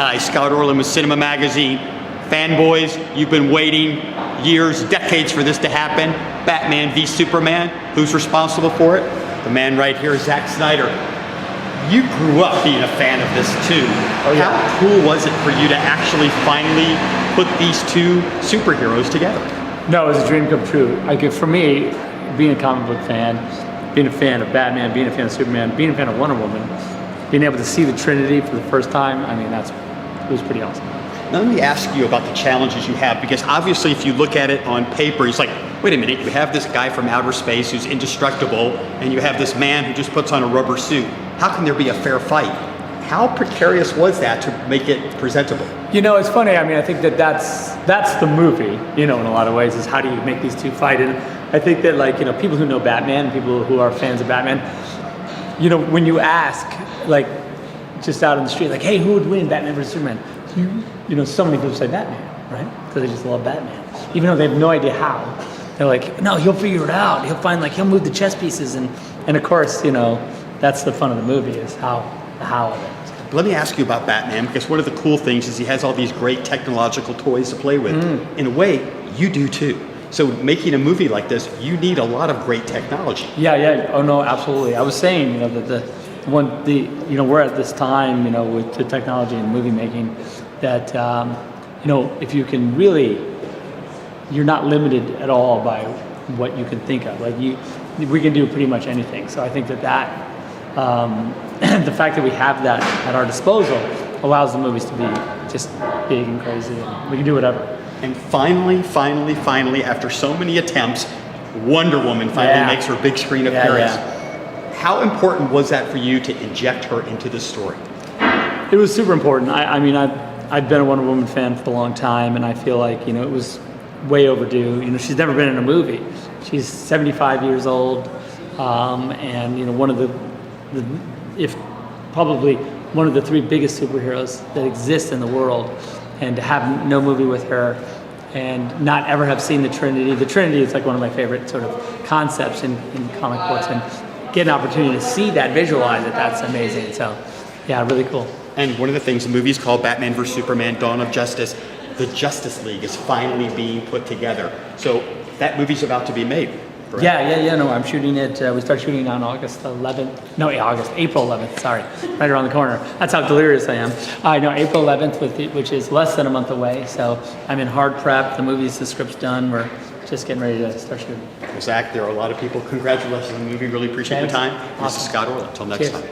Hi, Scott Orlin with CINEMA-Magazin. Fanboys, you've been waiting years, decades for this to happen. Batman v Superman. Who's responsible for it? The man right here, Zack Snyder. You grew up being a fan of this too. Oh, yeah. How cool was it for you to actually finally put these two superheroes together? No, it was a dream come true. Like, for me, being a comic book fan, being a fan of Batman, being a fan of Superman, being a fan of Wonder Woman, being able to see the Trinity for the first time, I mean, it was pretty awesome. Now let me ask you about the challenges you have, because obviously if you look at it on paper, it's like, wait a minute, you have this guy from outer space who's indestructible, and you have this man who just puts on a rubber suit. How can there be a fair fight? How precarious was that to make it presentable? You know, it's funny, I mean, I think that's the movie, you know, in a lot of ways, is how do you make these two fight? And I think that, like, you know, people who know Batman, people who are fans of Batman, you know, when you ask, like, just out on the street, like, hey, who would win, Batman versus Superman? You know, so many people say Batman, right? Because they just love Batman. Even though they have no idea how. They're like, no, he'll figure it out. He'll move the chess pieces. And of course, you know, that's the fun of the movie, is the how of it. Let me ask you about Batman, because one of the cool things is he has all these great technological toys to play with. In a way, you do too. So making a movie like this, you need a lot of great technology. Yeah. Oh no, absolutely. I was saying, you know, that you know, we're at this time, you know, with the technology and movie making, that you know, if you can really, you're not limited at all by what you can think of. Like, we can do pretty much anything. So I think that the fact that we have that at our disposal allows the movies to be just big and crazy, and we can do whatever. And finally, after so many attempts, Wonder Woman finally makes her big screen appearance. How important was that for you to inject her into the story? It was super important. I mean, I've been a Wonder Woman fan for a long time, and I feel like, you know, it was way overdue. You know, she's never been in a movie. She's 75 years old, and, you know, one of probably one of the three biggest superheroes that exist in the world, and to have no movie with her and not ever have seen the Trinity. The Trinity is like one of my favorite sort of concepts in comic books, and get an opportunity to see that, visualize it, that's amazing. So, yeah, really cool. And one of the things, the movie's called Batman vs Superman, Dawn of Justice. The Justice League is finally being put together. So that movie's about to be made, correct? Yeah, no, I'm shooting it, we start shooting on April 11th, sorry, right around the corner. That's how delirious I am. No, April 11th, which is less than a month away, so I'm in hard prep, the script's done, we're just getting ready to start shooting. Well, Zach, there are a lot of people. Congratulations on the movie, really appreciate your time. Awesome. This is Scott Orlin, until next time.